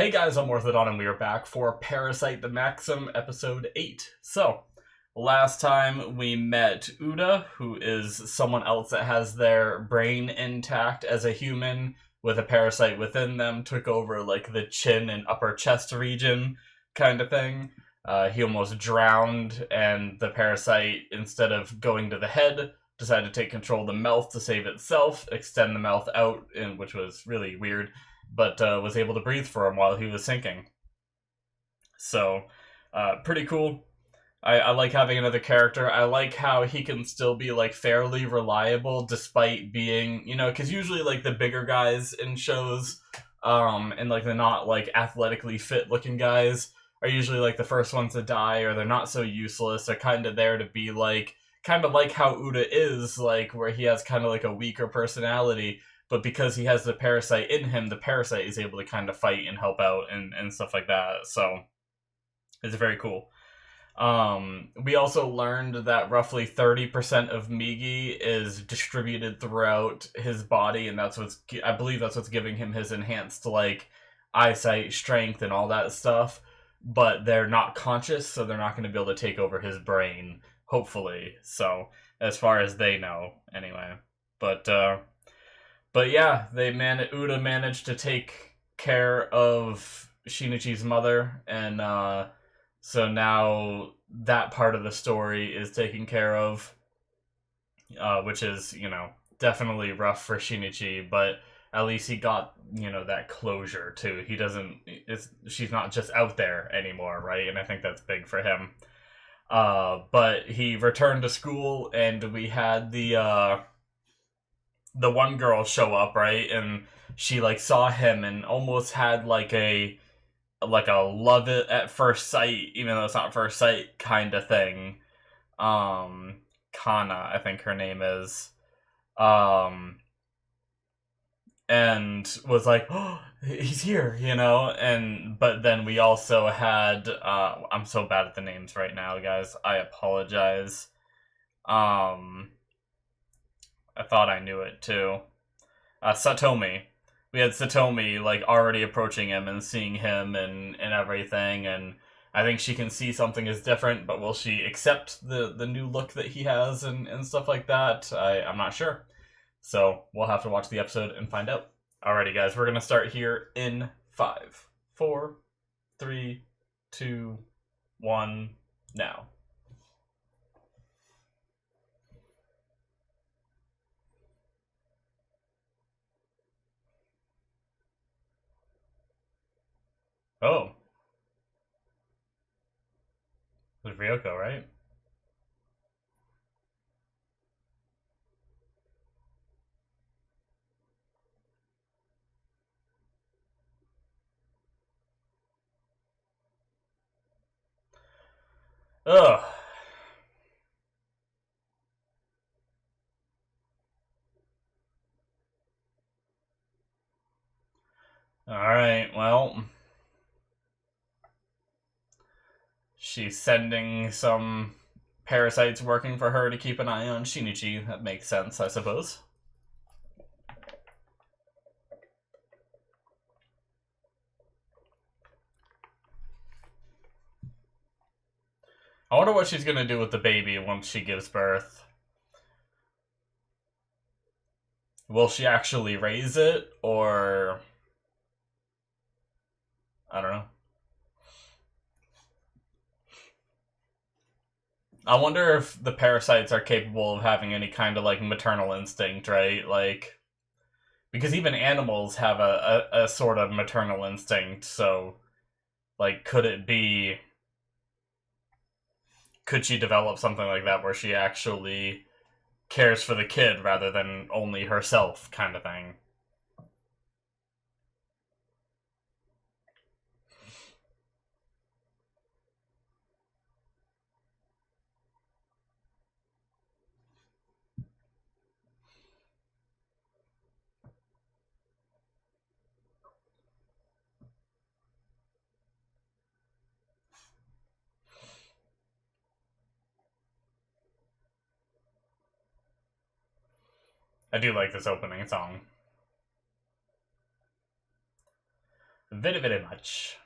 Hey guys, I'm Morthadon and we are back for Parasyte the Maxim episode 8. So, last time we met Uda, who is someone else that has their brain intact as a human with a parasite within them, took over like the chin and upper chest region kind of thing. He almost drowned, and the parasite, instead of going to the head, decided to take control of the mouth to save itself, extend the mouth out, which was really weird, but was able to breathe for him while he was sinking. So, pretty cool. I like having another character. I like how he can still be like fairly reliable despite being, because usually like the bigger guys in shows, and like the not like athletically fit looking guys are usually like the first ones to die, or they're not so useless. They're kind of there to be like, kind of like how Uda is, like where he has kind of like a weaker personality, but because he has the parasite in him, the parasite is able to kind of fight and help out and stuff like that. So it's very cool. We also learned that roughly 30% of Migi is distributed throughout his body, and I believe that's what's giving him his enhanced like eyesight, strength, and all that stuff. But they're not conscious, so they're not going to be able to take over his brain. Hopefully, so as far as they know, anyway. But yeah, Uda managed to take care of Shinichi's mother, and so now that part of the story is taken care of, which is, definitely rough for Shinichi, but at least he got, that closure too. She's not just out there anymore, right? And I think that's big for him. But he returned to school, and we had the one girl show up, right? And she like saw him and almost had like a love it at first sight, even though it's not first sight kind of thing. Kana, I think her name is. And was like, oh, he's here, and but then we also had I'm so bad at the names right now, guys. I apologize. I thought I knew it too. Satomi. We had Satomi like already approaching him and seeing him and everything, and I think she can see something is different, but will she accept the new look that he has and stuff like that? I'm not sure. So we'll have to watch the episode and find out. Alrighty, guys, we're gonna start here in 5, 4, 3, 2, 1, now. Oh. It was Ryoko, right? Ugh. Alright, well. She's sending some parasites working for her to keep an eye on Shinichi. That makes sense, I suppose. I wonder what she's gonna do with the baby once she gives birth. Will she actually raise it, or... I don't know. I wonder if the parasites are capable of having any kind of, like, maternal instinct, right? Like... Because even animals have a sort of maternal instinct, so... Like, could she develop something like that where she actually cares for the kid rather than only herself, kind of thing? I do like this opening song. very, very much.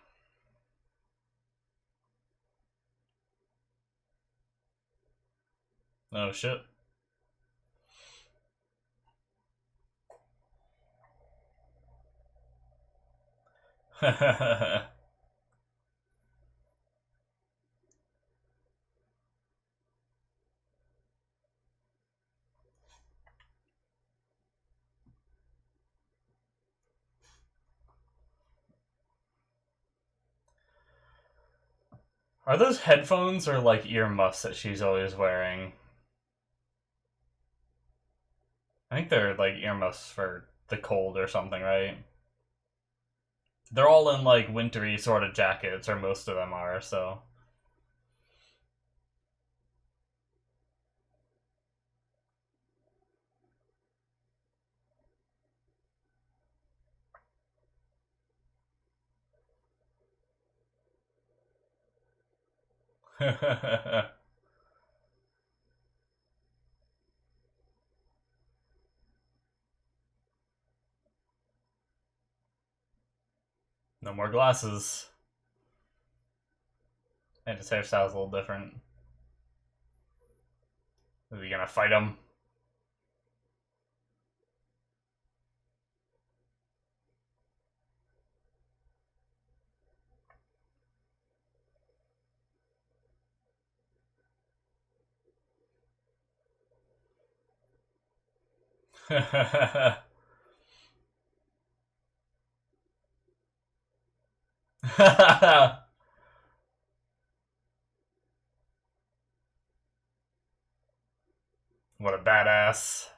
Oh, shit. Are those headphones or, like, earmuffs that she's always wearing? I think they're, like, earmuffs for the cold or something, right? They're all in, like, wintry sort of jackets, or most of them are, so... No more glasses. And his hairstyle's a little different. Is he gonna fight him? What a badass.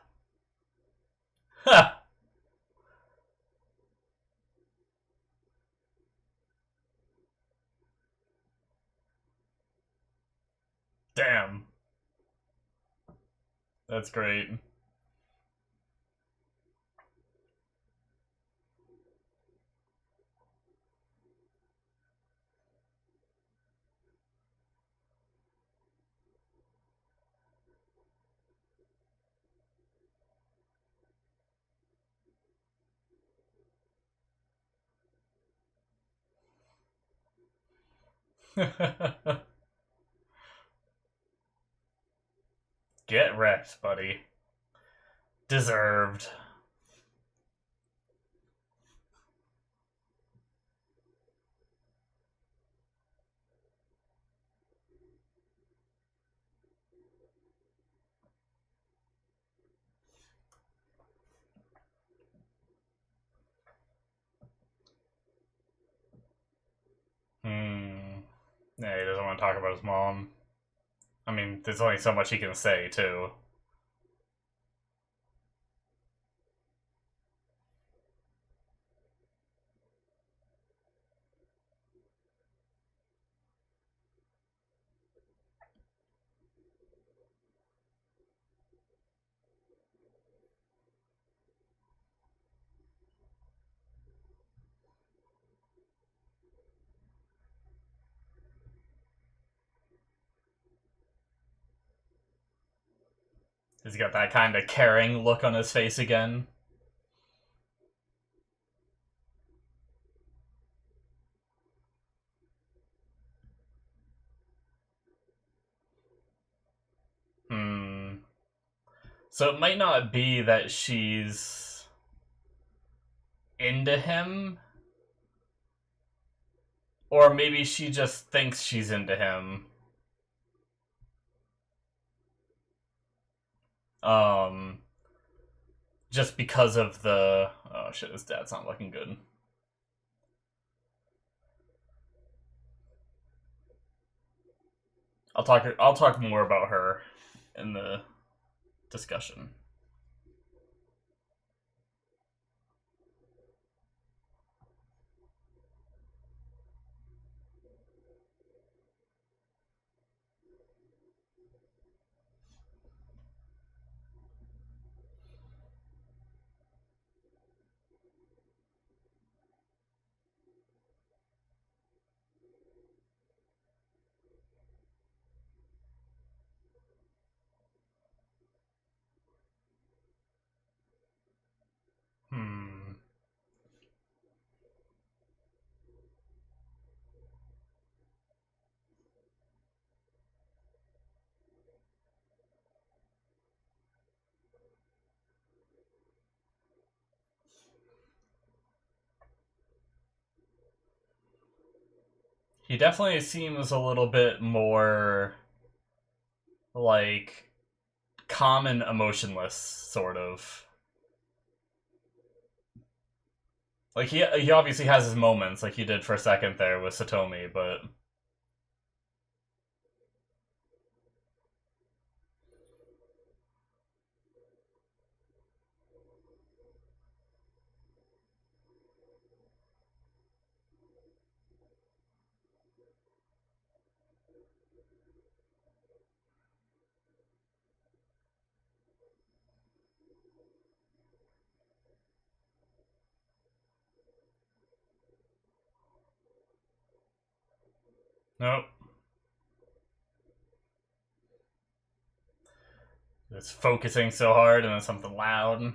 Damn. That's great. Get wrecked, buddy. Deserved. Hmm. Yeah, he doesn't want to talk about his mom. I mean, there's only so much he can say, too. He's got that kind of caring look on his face again. Hmm. So it might not be that she's into him, or maybe she just thinks she's into him. Um, just because of the... Oh shit, his dad's not looking good. I'll talk more about her in the discussion. Hmm. He definitely seems a little bit more like calm and emotionless, sort of. Like he obviously has his moments, like he did for a second there with Satomi, but nope. It's focusing so hard and then something loud.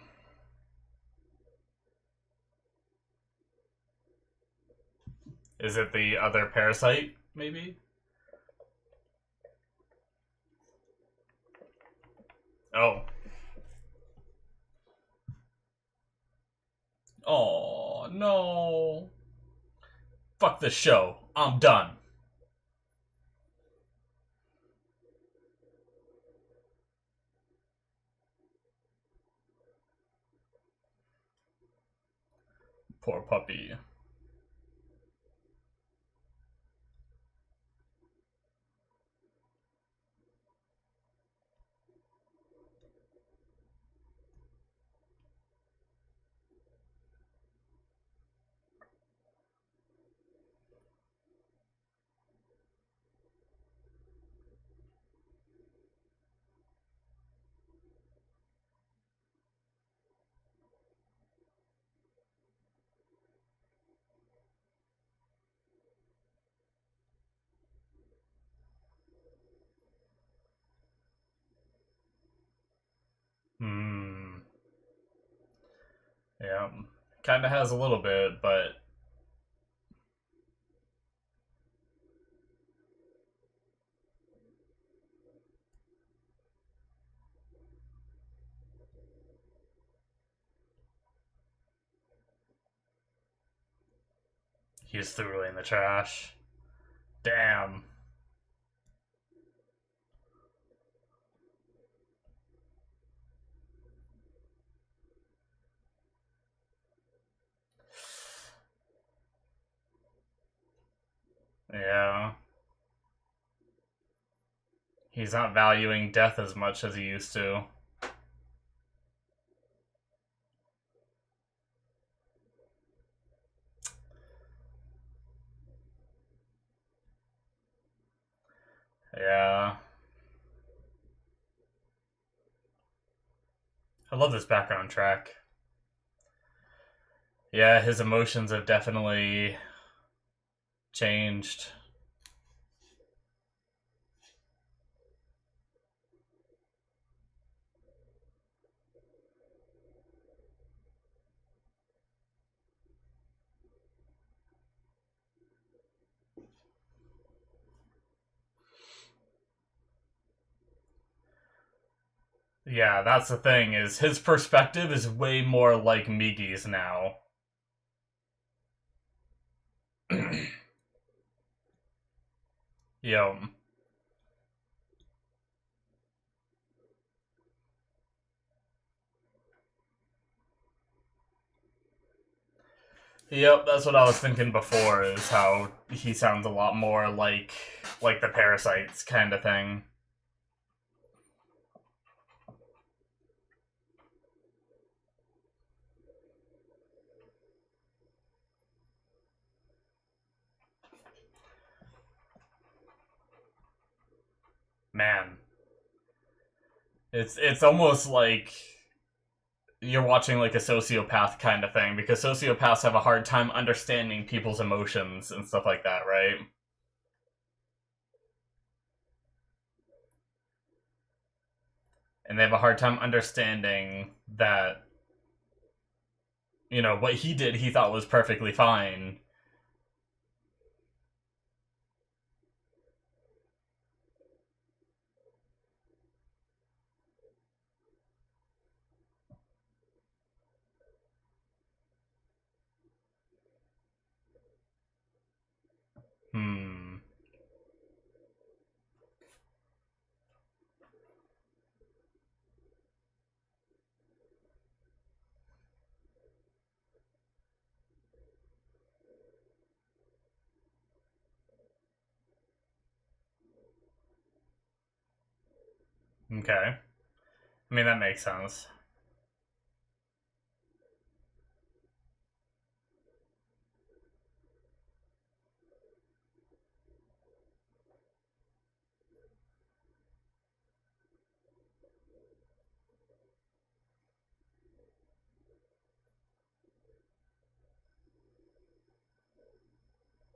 Is it the other Parasyte, maybe? Oh. Oh, no. Fuck this show. I'm done. Poor puppy. Hmm. Yeah. Kinda has a little bit, but he's thoroughly in the trash. Damn. Yeah. He's not valuing death as much as he used to. Yeah. I love this background track. Yeah, his emotions have definitely changed. Yeah, that's the thing, is his perspective is way more like Migi's now. Yo. Yep, that's what I was thinking before, is how he sounds a lot more like the Parasites kind of thing. Man. It's almost like you're watching like a sociopath kind of thing, because sociopaths have a hard time understanding people's emotions and stuff like that, right? And they have a hard time understanding that, what he did he thought was perfectly fine. Hmm. Okay. I mean, that makes sense.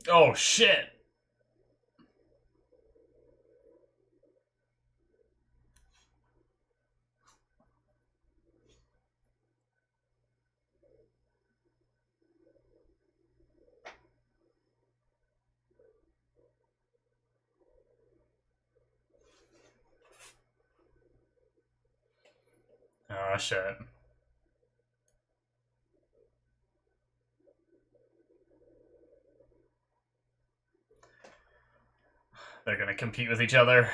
Oh, shit! Oh, shit. They're gonna compete with each other.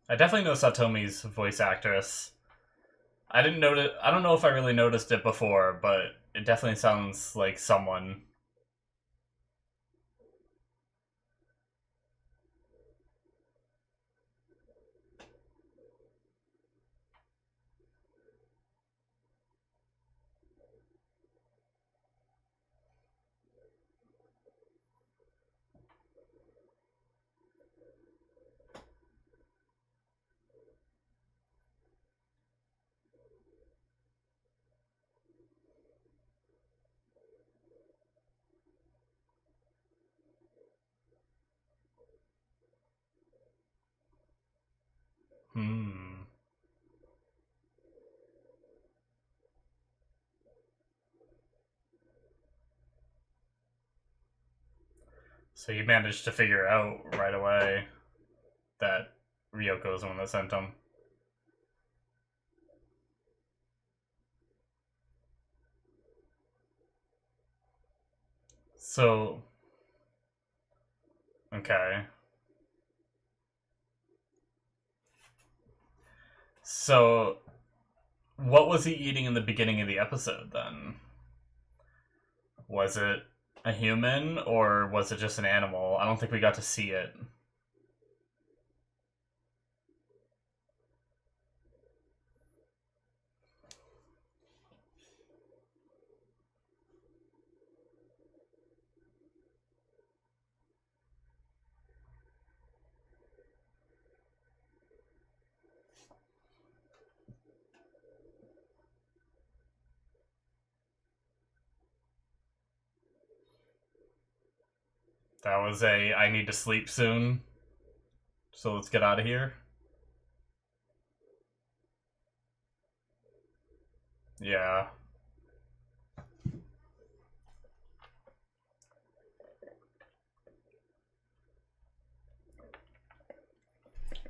I definitely know Satomi's voice actress. I didn't notice. I don't know if I really noticed it before, but it definitely sounds like someone. Hmm. So you managed to figure out right away that Ryoko's the one that sent him. So, okay. So, what was he eating in the beginning of the episode then? Was it a human or was it just an animal? I don't think we got to see it. That was a I need to sleep soon, so let's get out of here. Yeah.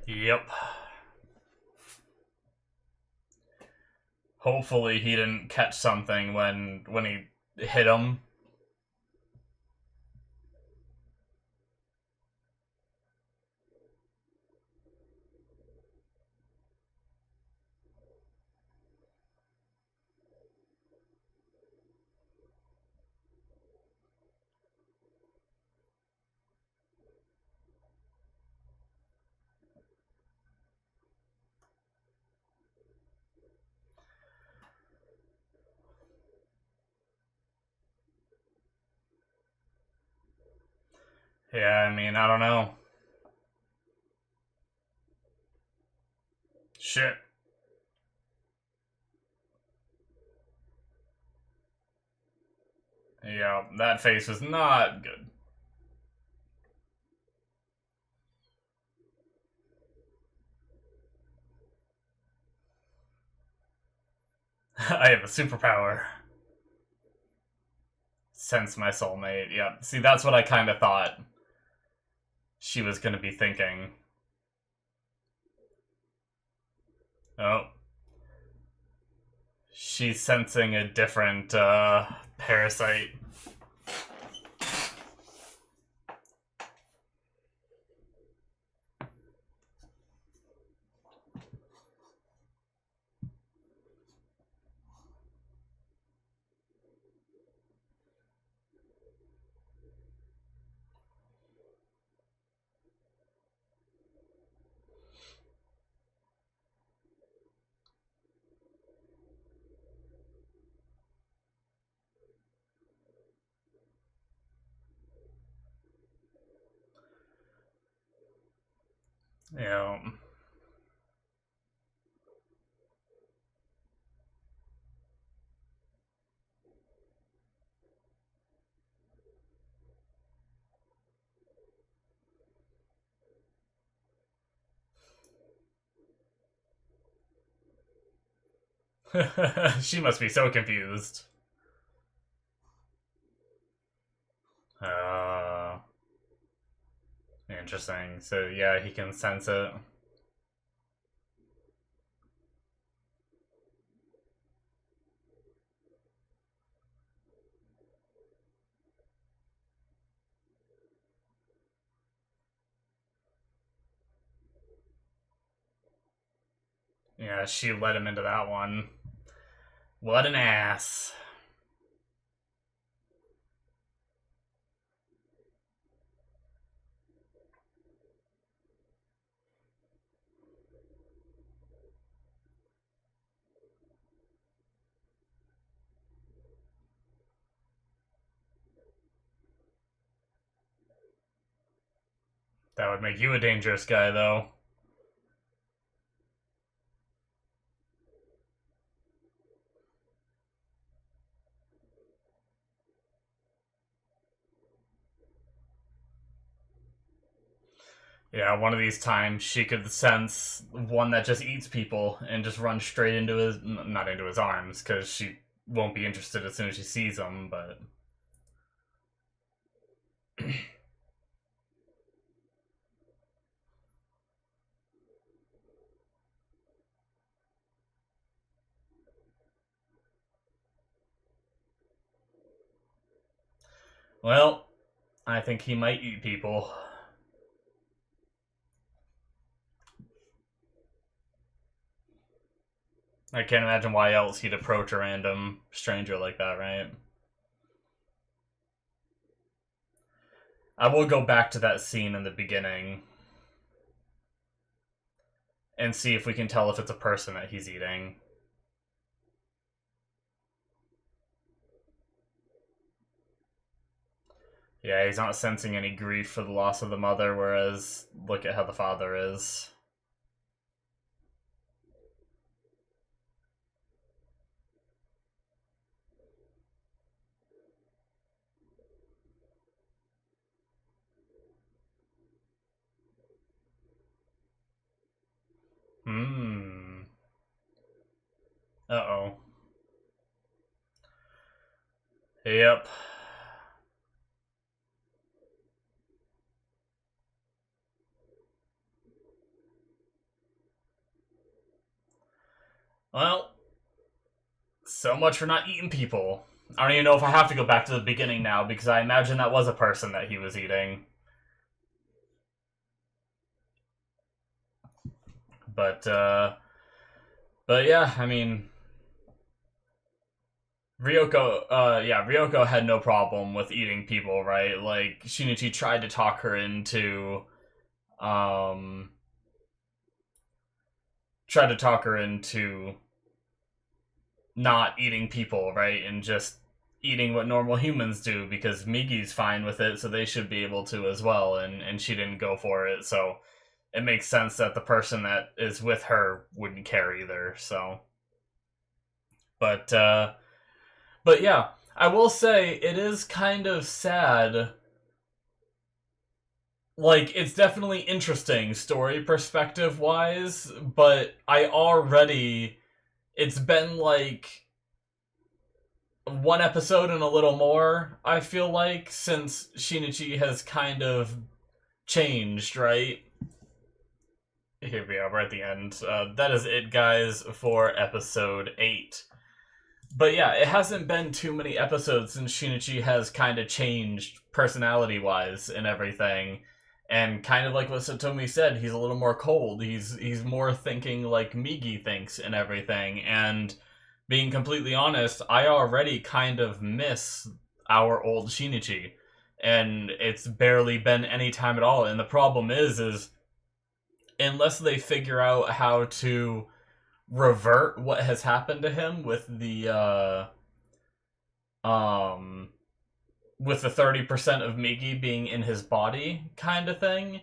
Yep. Hopefully he didn't catch something when he hit him. Yeah, I mean, I don't know. Shit. Yeah, that face was not good. I have a superpower. Sense my soulmate. Yeah. See, that's what I kind of thought she was going to be thinking. Oh. She's sensing a different parasite. Yeah. She must be so confused. Uh, Interesting. So yeah, he can sense it. Yeah, she let him into that one. What an ass. That would make you a dangerous guy, though. Yeah, one of these times she could sense one that just eats people and just run straight into his, not into his arms, because she won't be interested as soon as she sees him, but. Well, I think he might eat people. I can't imagine why else he'd approach a random stranger like that, right? I will go back to that scene in the beginning and see if we can tell if it's a person that he's eating. Yeah, he's not sensing any grief for the loss of the mother, whereas look at how the father is. Hmm. Uh-oh. Yep. Well, so much for not eating people. I don't even know if I have to go back to the beginning now, because I imagine that was a person that he was eating. But, But yeah, I mean, Ryoko had no problem with eating people, right? Like, Shinichi tried to talk her into, um, tried to talk her into not eating people, right? And just eating what normal humans do, because Migi's fine with it, so they should be able to as well, and she didn't go for it, so it makes sense that the person that is with her wouldn't care either, so. But, but yeah, I will say it is kind of sad. Like, it's definitely interesting story perspective wise, but it's been like one episode and a little more, I feel like, since Shinichi has kind of changed, right? Here we are, we're at the end. That is it, guys, for episode 8. But yeah, it hasn't been too many episodes since Shinichi has kind of changed personality-wise and everything. And kind of like what Satomi said, he's a little more cold. He's more thinking like Migi thinks and everything. And being completely honest, I already kind of miss our old Shinichi. And it's barely been any time at all. And the problem is unless they figure out how to revert what has happened to him um with the 30% of Migi being in his body kind of thing,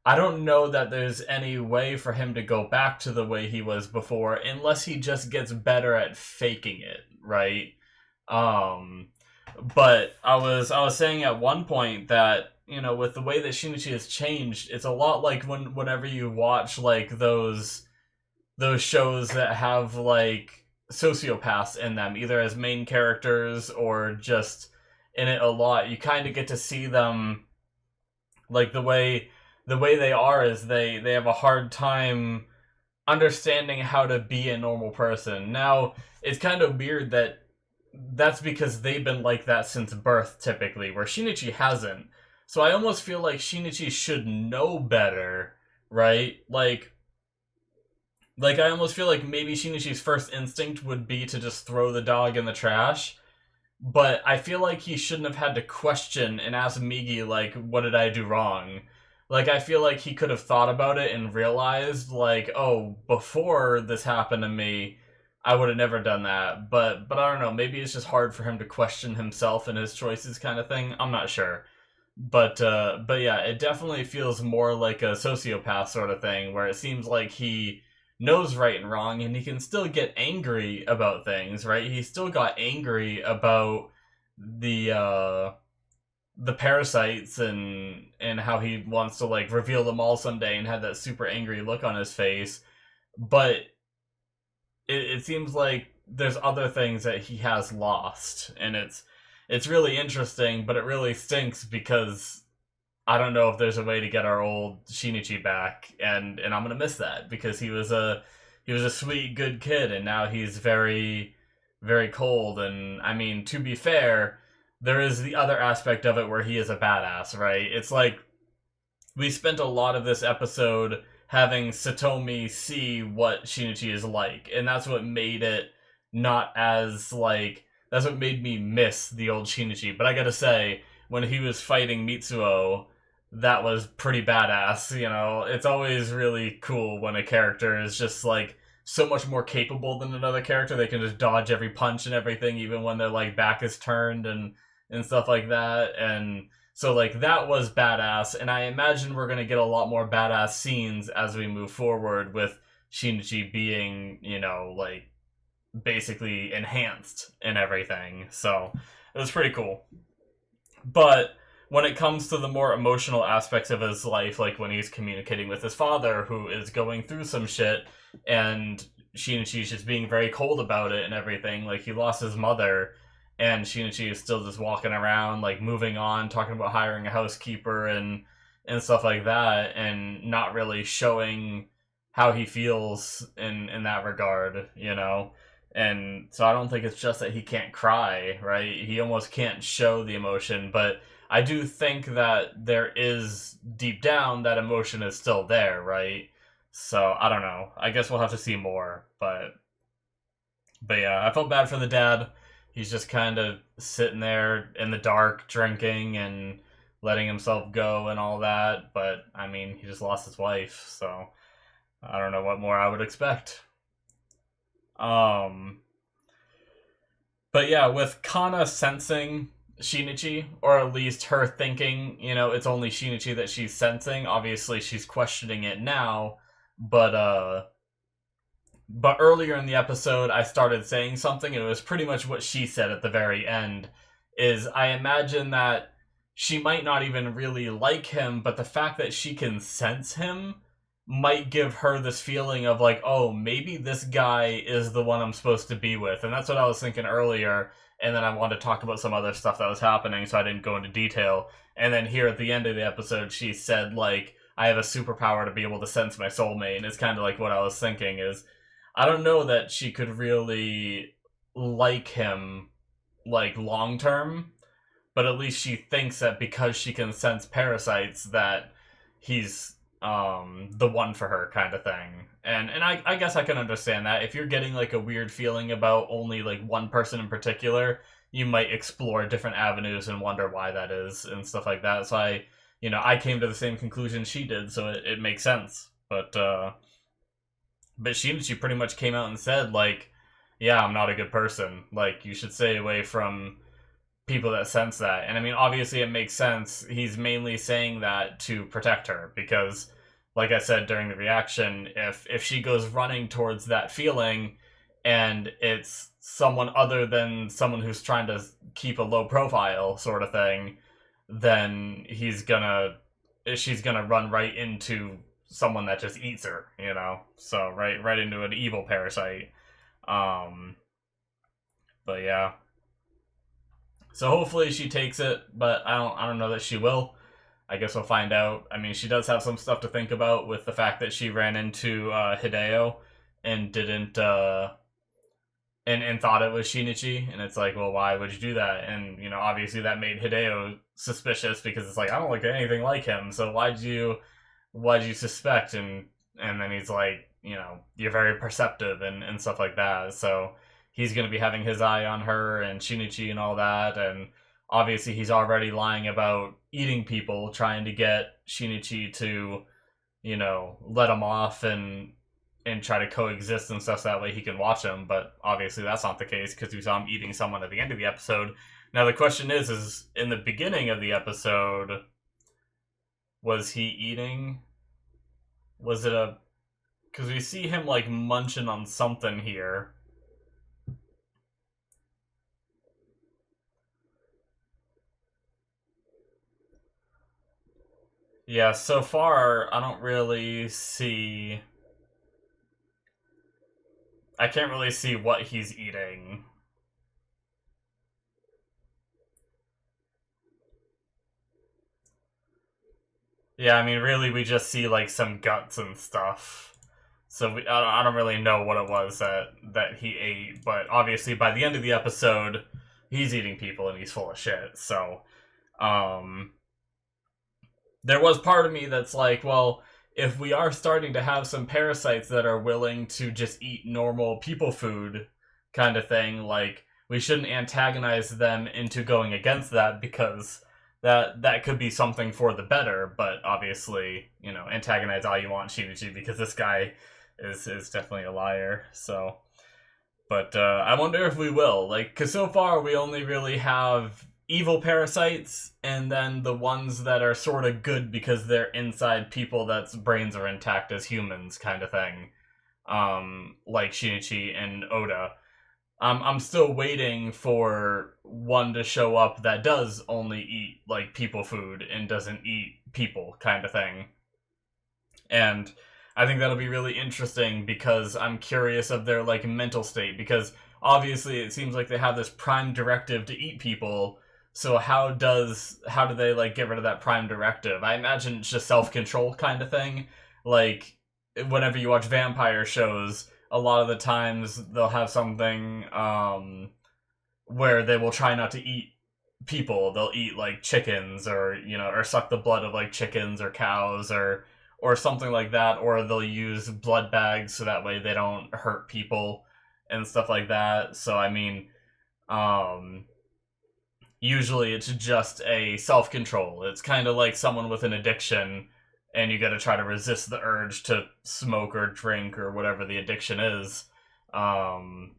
I don't know that there's any way for him to go back to the way he was before unless he just gets better at faking it, right? Um, but I was saying at one point that, you know, with the way that Shinichi has changed, it's a lot like whenever you watch like those shows that have like sociopaths in them, either as main characters or just in it a lot. You kind of get to see them like the way they are is they have a hard time understanding how to be a normal person. Now, it's kind of weird that that's because they've been like that since birth, typically, where Shinichi hasn't. So I almost feel like Shinichi should know better, right? Like I almost feel like maybe Shinichi's first instinct would be to just throw the dog in the trash. But I feel like he shouldn't have had to question and ask Migi, like, what did I do wrong? Like, I feel like he could have thought about it and realized, like, oh, before this happened to me, I would have never done that. But I don't know, maybe it's just hard for him to question himself and his choices kind of thing. I'm not sure. But yeah, it definitely feels more like a sociopath sort of thing, where it seems like he knows right and wrong, and he can still get angry about things, right? He still got angry about the parasites and how he wants to like reveal them all someday, and had that super angry look on his face. But it seems like there's other things that he has lost, and it's really interesting, but it really stinks because I don't know if there's a way to get our old Shinichi back, and I'm gonna miss that because he was a sweet, good kid, and now he's very, very cold. And I mean, to be fair, there is the other aspect of it where he is a badass, right? It's like we spent a lot of this episode having Satomi see what Shinichi is like, and that's what made it not as like that's what made me miss the old Shinichi. But I gotta say, when he was fighting Mitsuo, that was pretty badass. You know, it's always really cool when a character is just like so much more capable than another character. They can just dodge every punch and everything, even when their like back is turned and stuff like that. And so like that was badass, and I imagine we're gonna get a lot more badass scenes as we move forward with Shinichi being, you know, like basically enhanced and everything. So it was pretty cool. But when it comes to the more emotional aspects of his life, like when he's communicating with his father, who is going through some shit, and Shinichi's just being very cold about it and everything, like he lost his mother, and Shinichi is still just walking around, like moving on, talking about hiring a housekeeper and stuff like that, and not really showing how he feels in that regard, you know? And so I don't think it's just that he can't cry, right? He almost can't show the emotion, but I do think that there is, deep down, that emotion is still there, right? So I don't know. I guess we'll have to see more, but yeah, I felt bad for the dad. He's just kind of sitting there in the dark, drinking and letting himself go and all that. But I mean, he just lost his wife, so I don't know what more I would expect. Um, but yeah, with Kana sensing Shinichi, or at least her thinking, you know, it's only Shinichi that she's sensing. Obviously, she's questioning it now, but earlier in the episode, I started saying something, and it was pretty much what she said at the very end. Is I imagine that she might not even really like him, but the fact that she can sense him might give her this feeling of like, oh, maybe this guy is the one I'm supposed to be with. And that's what I was thinking earlier, and then I wanted to talk about some other stuff that was happening, so I didn't go into detail. And then here at the end of the episode, she said, like, I have a superpower to be able to sense my soulmate, and it's kind of like what I was thinking is, I don't know that she could really like him, like, long term, but at least she thinks that because she can sense parasites that he's the one for her kind of thing. And I guess I can understand that. If you're getting like a weird feeling about only like one person in particular, you might explore different avenues and wonder why that is and stuff like that. So I came to the same conclusion she did, so it makes sense. But she pretty much came out and said, like, yeah, I'm not a good person. Like, you should stay away from people that sense that. And I mean, obviously it makes sense. He's mainly saying that to protect her, because like I said during the reaction, if she goes running towards that feeling and it's someone other than someone who's trying to keep a low profile sort of thing, then she's gonna run right into someone that just eats her, So right into an evil parasite. Um but yeah. So hopefully she takes it, but I don't know that she will. I guess we'll find out. I mean, she does have some stuff to think about with the fact that she ran into Hideo and didn't and thought it was Shinichi, and it's like, well, why would you do that? And obviously that made Hideo suspicious because it's like, I don't look anything like him, so why'd you suspect? And then he's like, you're very perceptive and stuff like that. So he's gonna be having his eye on her and Shinichi and all that, and obviously he's already lying about eating people, trying to get Shinichi to, let him off and try to coexist and stuff so that way he can watch him, but obviously that's not the case because we saw him eating someone at the end of the episode. Now the question is in the beginning of the episode, was he eating? Was it a... Because we see him like munching on something here. Yeah, so far I don't really see... I can't really see what he's eating. Yeah, I mean, really, we just see, like, some guts and stuff. So I don't really know what it was that he ate, but obviously by the end of the episode, he's eating people and he's full of shit, so... There was part of me that's like, well, if we are starting to have some parasites that are willing to just eat normal people food kind of thing, like, we shouldn't antagonize them into going against that because that could be something for the better, but obviously, antagonize all you want, Shinichi, because this guy is definitely a liar, so... But I wonder if we will, like, because so far we only really have evil parasites, and then the ones that are sort of good because they're inside people that's brains are intact as humans, kind of thing. Like Shinichi and Oda. I'm still waiting for one to show up that does only eat, like, people food and doesn't eat people, kind of thing. And I think that'll be really interesting because I'm curious of their, like, mental state, because obviously it seems like they have this prime directive to eat people. So how do they, like, get rid of that prime directive? I imagine it's just self-control kind of thing. Like, whenever you watch vampire shows, a lot of the times they'll have something where they will try not to eat people. They'll eat, like, chickens or suck the blood of, like, chickens or cows or something like that, or they'll use blood bags so that way they don't hurt people and stuff like that. So I mean, usually it's just a self-control. It's kind of like someone with an addiction, and you gotta try to resist the urge to smoke or drink or whatever the addiction is. So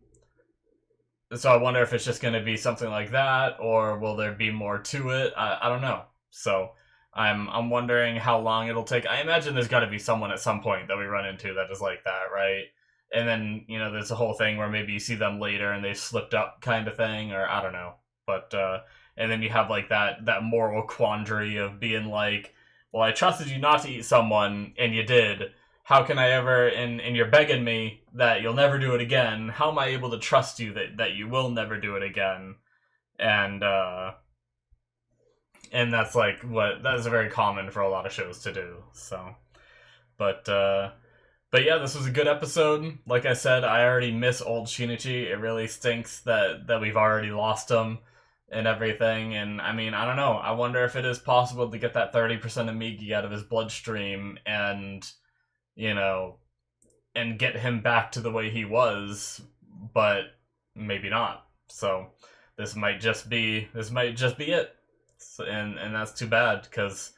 I wonder if it's just gonna be something like that, or will there be more to it? I don't know. So I'm wondering how long it'll take. I imagine there's gotta be someone at some point that we run into that is like that, right? And then, there's a whole thing where maybe you see them later and they've slipped up kind of thing, or I don't know. But, and then you have, like, that moral quandary of being like, well, I trusted you not to eat someone, and you did. How can I ever, and you're begging me that you'll never do it again, how am I able to trust you that you will never do it again? And that's, like, that is very common for a lot of shows to do, so. But yeah, this was a good episode. Like I said, I already miss old Shinichi. It really stinks that we've already lost him and everything. And I mean, I don't know. I wonder if it is possible to get that 30% of Migi out of his bloodstream and, and get him back to the way he was, but maybe not. So this might just be it. And that's too bad, because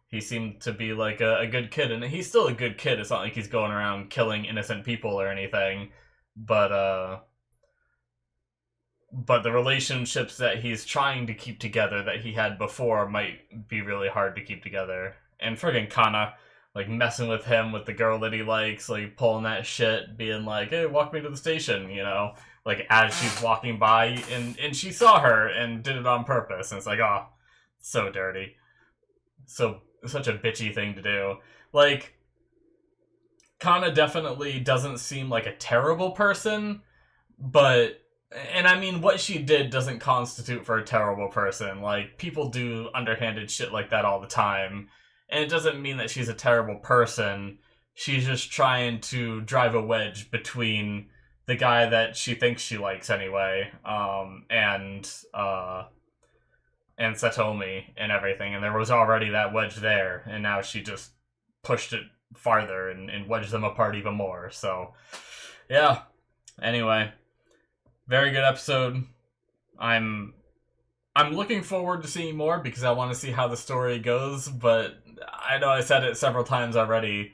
he seemed to be like a good kid, and he's still a good kid. It's not like he's going around killing innocent people or anything, but the relationships that he's trying to keep together that he had before might be really hard to keep together. And friggin' Kana, like messing with him with the girl that he likes, like pulling that shit, being like, "Hey, walk me to the station," you know, like as she's walking by, and she saw her and did it on purpose, and it's like, oh, so dirty, such a bitchy thing to do. Like, Kana definitely doesn't seem like a terrible person, but, and I mean, what she did doesn't constitute for a terrible person. Like, people do underhanded shit like that all the time, and it doesn't mean that she's a terrible person. She's just trying to drive a wedge between the guy that she thinks she likes anyway, and Satomi and everything, and there was already that wedge there, and now she just pushed it farther and wedged them apart even more. So, yeah. Anyway, very good episode. I'm looking forward to seeing more because I want to see how the story goes, but I know I said it several times already.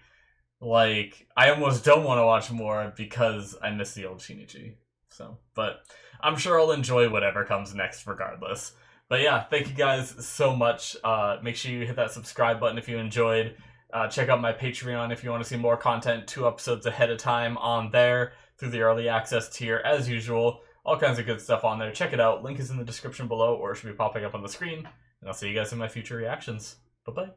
Like, I almost don't want to watch more because I miss the old Shinichi. So, but I'm sure I'll enjoy whatever comes next regardless. But yeah, thank you guys so much. Make sure you hit that subscribe button if you enjoyed. Check out my Patreon if you want to see more content 2 episodes ahead of time on there through the early access tier as usual. All kinds of good stuff on there. Check it out. Link is in the description below, or it should be popping up on the screen. And I'll see you guys in my future reactions. Bye-bye.